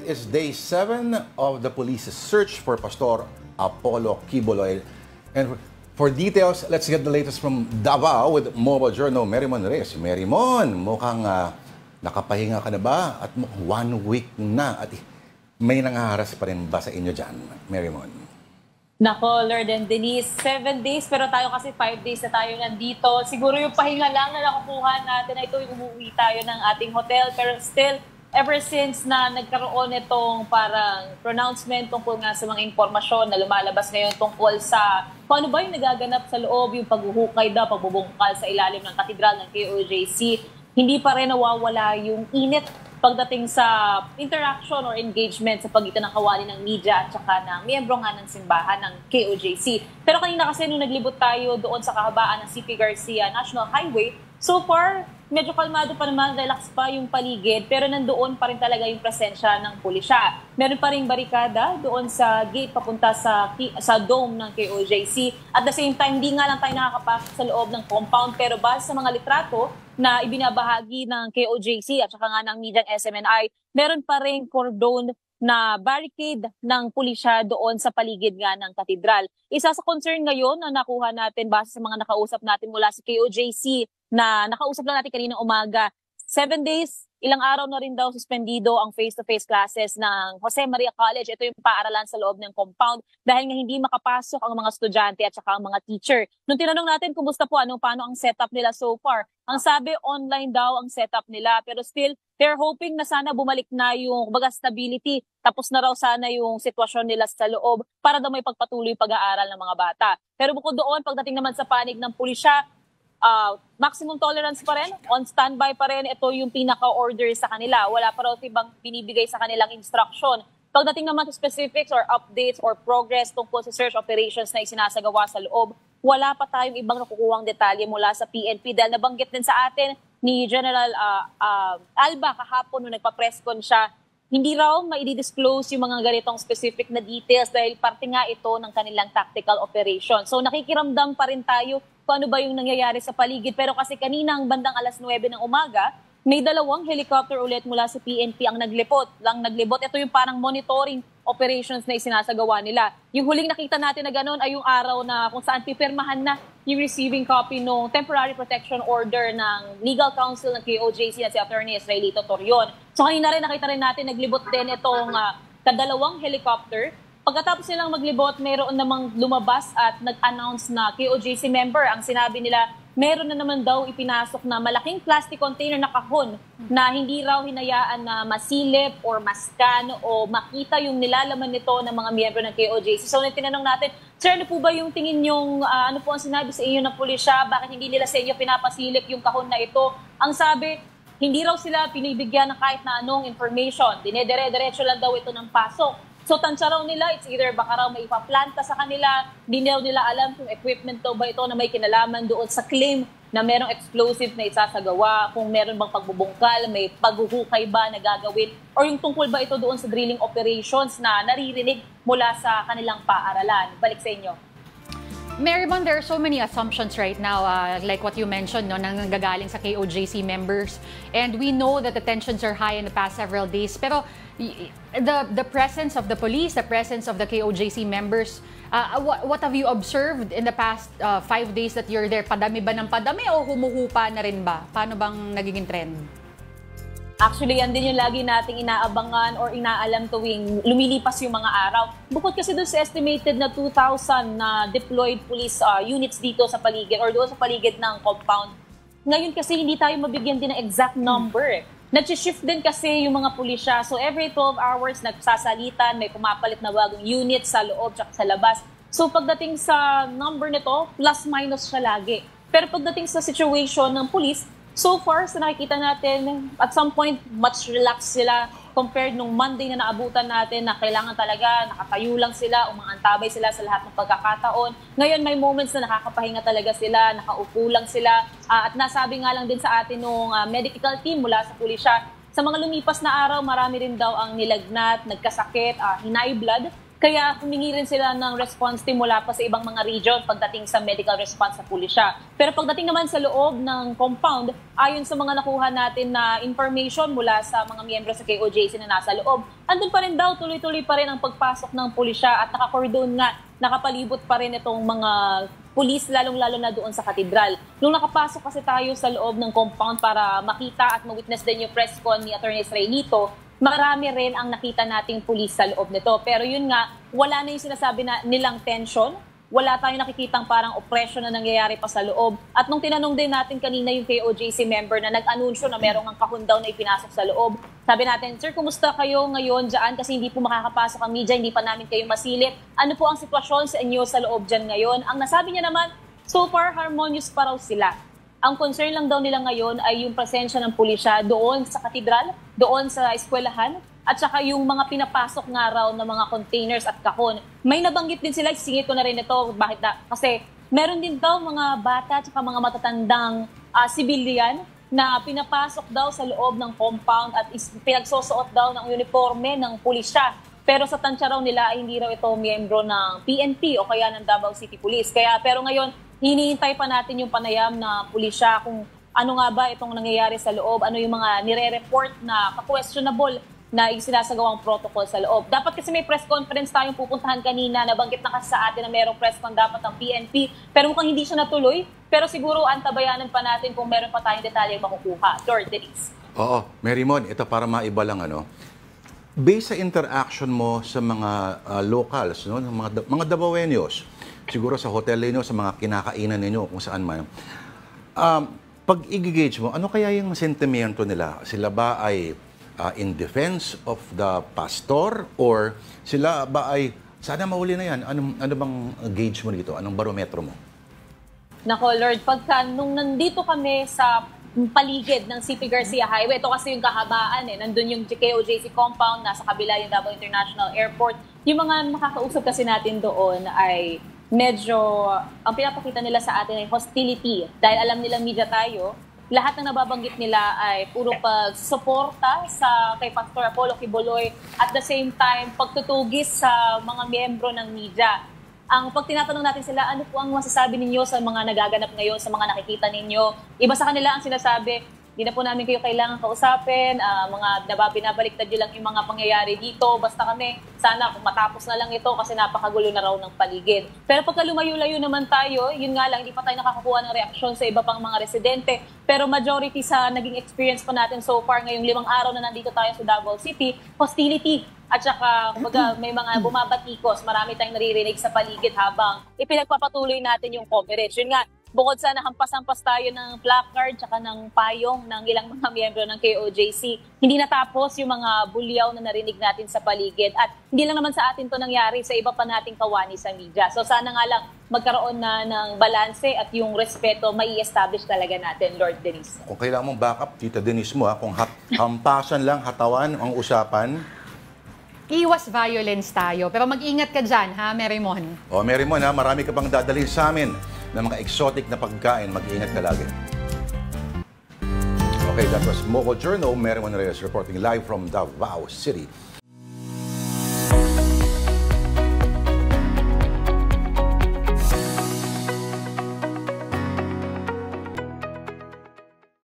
It's day 7 of the police's search for Pastor Apollo Quiboloy. And for details, let's get the latest from Davao with Mobile Journal, Merrimon Reyes. Merrimon, mukhang nakapahinga ka na ba? At 1 week na at may nangaharas pa rin ba sa inyo dyan, Merrimon? Nako, Lord and Denise, 7 days pero tayo kasi 5 days na tayo nandito. Siguro yung pahinga lang na nakukuha natin na ito yung umuwi tayo ng ating hotel. Pero still, ever since na nagkaroon itong parang pronouncement tungkol nga sa mga impormasyon na lumalabas ngayon tungkol sa paano ba yung nagaganap sa loob, yung paghuhukay daw, pagbubungkal sa ilalim ng katedral ng KOJC, hindi pa rin nawawala yung init pagdating sa interaction or engagement sa pagitan ng kawani ng media at saka ng miyembro nga ng simbahan ng KOJC. Pero kanina kasi nung naglibot tayo doon sa kahabaan ng CP Garcia National Highway, so far, medyo kalmado pa naman, relax pa yung paligid, pero nandoon pa rin talaga yung presensya ng pulisya. Meron pa rin barikada doon sa gate papunta sa dome ng KOJC. At the same time, hindi nga lang tayo nakakapasok sa loob ng compound, pero base sa mga litrato na ibinabahagi ng KOJC at saka nga ng medyang SMNI, meron pa rin cordon na barricade ng pulisya doon sa paligid nga ng katedral. Isa sa concern ngayon na nakuha natin base sa mga nakausap natin mula sa KOJC na nakausap lang natin kaninang umaga, 7 days, ilang araw na rin daw suspendido ang face-to-face classes ng Jose Maria College. Ito yung paaralan sa loob ng compound dahil nga hindi makapasok ang mga estudyante at saka ang mga teacher. Nung tinanong natin kumusta po, paano ang setup nila so far, ang sabi online daw ang setup nila pero still they're hoping na sana bumalik na yung stability, tapos na raw sana yung sitwasyon nila sa loob para daw may pagpatuloy pag-aaral ng mga bata. Pero bukod doon, pagdating naman sa panig ng pulisya, maximum tolerance pa rin, on standby pa rin, ito yung pinaka-order sa kanila. Wala pa raw ibang binibigay sa kanilang instruction. Pagdating naman sa specifics or updates or progress tungkol sa search operations na isinasagawa sa loob, wala pa tayong ibang nakukuhang detalye mula sa PNP dahil nabanggit din sa atin ni General Alba kahapon nung nagpa-presscon siya, hindi raw ma-disclose yung mga ganitong specific na details dahil parte nga ito ng kanilang tactical operation. So nakikiramdam pa rin tayo kung ano ba yung nangyayari sa paligid. Pero kasi kaninang bandang alas 9 ng umaga, may 2 helicopter ulit mula sa PNP ang naglibot. Ito yung parang monitoring operations na isinasagawa nila. Yung huling nakita natin na gano'n ay yung araw na kung saan pipirmahan na yung receiving copy ng temporary protection order ng legal counsel ng KOJC na si Attorney Israelito Torion. So kanina rin nakita rin natin naglibot din itong 2 helicopter. Pagkatapos nilang maglibot, mayroon namang lumabas at nag-announce na KOJC member. Ang sinabi nila, meron na naman daw ipinasok na malaking plastic container na kahon na hindi raw hinayaan na masilip or mascan o makita yung nilalaman nito ng mga miyembro ng KOJC. So, tinanong natin, sir, ano po ba yung tingin yung, ano po ang sinabi sa inyo ng pulisya? Bakit hindi nila sa inyo pinapasilip yung kahon na ito? Ang sabi, hindi raw sila pinibigyan ng kahit na anong information. Dinedire-diretso lang daw ito ng pasok. So, tansya raw nila, it's either baka raw may ipaplanta sa kanila, di daw nila alam kung equipment daw ba ito na may kinalaman doon sa claim na merong explosive na isasagawa, kung meron bang pagbubungkal, may paghuhukay ba na gagawin, or yung tungkol ba ito doon sa drilling operations na naririnig mula sa kanilang paaralan. Balik sa inyo. Merrimon, there are so many assumptions right now, like what you mentioned, no, nanggagaling sa KOJC members. And we know that the tensions are high in the past several days. Pero the presence of the police, the presence of the KOJC members, what have you observed in the past 5 days that you're there? Padami ba ng padami o humuhupa na rin ba? Paano bang nagiging trend? Actually, yan din yung lagi nating inaabangan or inaalam tuwing lumilipas yung mga araw. Bukod kasi doon sa estimated na 2,000 na deployed police units dito sa paligid or doon sa paligid ng compound. Ngayon kasi hindi tayo mabigyan din ng exact number. Nag-shift din kasi yung mga pulisya. So every 12 hours nagsasalitan, may pumapalit na bagong unit sa loob at sa labas. So pagdating sa number nito, plus-minus siya lagi. Pero pagdating sa situation ng police, so far, sa nakikita natin, at some point, much relaxed sila compared nung Monday na naabutan natin na kailangan talaga, nakatayo lang sila, umaantabay sila sa lahat ng pagkakataon. Ngayon, may moments na nakakapahinga talaga sila, nakaupo lang sila. At nasabi nga lang din sa atin nung medical team mula sa pulisya, sa mga lumipas na araw, marami rin daw ang nilagnat, nagkasakit, high blood. Kaya humingi rin sila ng response team mula pa sa ibang mga region pagdating sa medical response sa pulisya. Pero pagdating naman sa loob ng compound, ayon sa mga nakuha natin na information mula sa mga miyembro sa KOJC na nasa loob, andun pa rin daw, tuloy-tuloy pa rin ang pagpasok ng pulisya at nakakordon nga, nakapalibot pa rin itong mga pulis, lalong-lalo na doon sa katedral. Nung nakapasok kasi tayo sa loob ng compound para makita at ma-witness din yung press con ni Atty. Israelito, marami rin ang nakita nating pulis sa loob nito. Pero yun nga, wala na yung sinasabi na nilang tension. Wala tayong nakikitang parang oppression na nangyayari pa sa loob. At nung tinanong din natin kanina yung KOJC member na nag-anunsyo na merong ang kahon daw na ipinasok sa loob, sabi natin, "Sir, kumusta kayo ngayon dyan? Kasi hindi po makakapasok ang media, hindi pa namin kayo masilip. Ano po ang sitwasyon sa inyo sa loob dyan ngayon?" Ang nasabi niya naman, so far harmonious pa raw sila. Ang concern lang daw nila ngayon ay yung presensya ng pulisya doon sa katedral, doon sa eskwelahan, at saka yung mga pinapasok nga raw ng mga containers at kahon. May nabanggit din sila, singit ko na rin ito, bakit na? Kasi meron din daw mga bata at saka mga matatandang civilian na pinapasok daw sa loob ng compound at pinagsusuot daw ng uniforme ng pulisya. Pero sa tansya raw nila ay hindi raw ito miyembro ng PNP o kaya ng Davao City Police. Pero ngayon, hinihintay pa natin yung panayam na pulisya kung ano nga ba itong nangyayari sa loob, ano yung mga nire-report na ka-questionable na sinasagawang protocol sa loob. Dapat kasi may press conference tayong pupuntahan kanina, nabanggit na kasi sa atin na mayroong press con dapat ng PNP, pero mukhang hindi siya natuloy. Pero siguro antabayanan pa natin kung meron pa tayong detalyeng makukuha. Lord Denise. Oo, Mary Mon, ito para maiba lang based sa interaction mo sa mga locals, no, mga Davaoenos, siguro sa hotel ninyo, sa mga kinakainan ninyo, kung saan man. Pag i-gauge mo, ano kaya yung sentimento nila? Sila ba ay in defense of the pastor or sila ba ay sana mahuli na yan? Ano bang gauge mo dito? Anong barometro mo? Nako Lord, pagka nung nandito kami sa paligid ng CP Garcia Highway, ito kasi yung kahabaan nandun yung KOJC compound, nasa kabila yung Davao International Airport. Yung mga nakakausap kasi natin doon ay medyo, ang pinapakita nila sa atin ay hostility. Dahil alam nilang media tayo, lahat ng nababanggit nila ay puro pagsuporta kay Pastor Apollo Quiboloy, at the same time, pagtutugis sa mga miyembro ng media. Pag tinatanong natin sila, ano po ang masasabi ninyo sa mga nagaganap ngayon, sa mga nakikita ninyo? Iba sa kanila ang sinasabi, hindi na po namin kayo kailangan kausapin, binabaliktad nyo lang yung mga pangyayari dito, basta kami, sana kung matapos na lang ito kasi napakagulo na raw ng paligid. Pero pagka lumayo-layo naman tayo, yun nga lang, hindi pa tayo nakakuha ng reaksyon sa iba pang mga residente. Pero majority sa naging experience pa natin so far, ngayong 5 araw na nandito tayo sa Davao City, hostility. At saka may mga bumabatikos, marami tayong naririnig sa paligid habang ipinagpapatuloy natin yung coverage. Yun nga, bukod sa nahampas-hampas tayo ng placard tsaka ng payong ng ilang mga miyembro ng KOJC, hindi natapos yung mga bulyaw na narinig natin sa paligid. At hindi lang naman sa atin to nangyari, sa iba pa nating kawani sa media. So sana nga lang magkaroon na ng balanse at yung respeto mai-establish talaga natin, Lord Denise. Kung kailangan mong backup, Tita Denise mo, kung hampasan lang, hatawan ang usapan, Iwas violence tayo. Pero mag-ingat ka dyan, ha, Mary Mon? Mary Mon, marami ka pang dadalhin sa amin ng mga exotic na pagkain. Mag-ingat ka lagi. Okay, that was Moco Journal. Mary Mon Reyes reporting live from Davao City.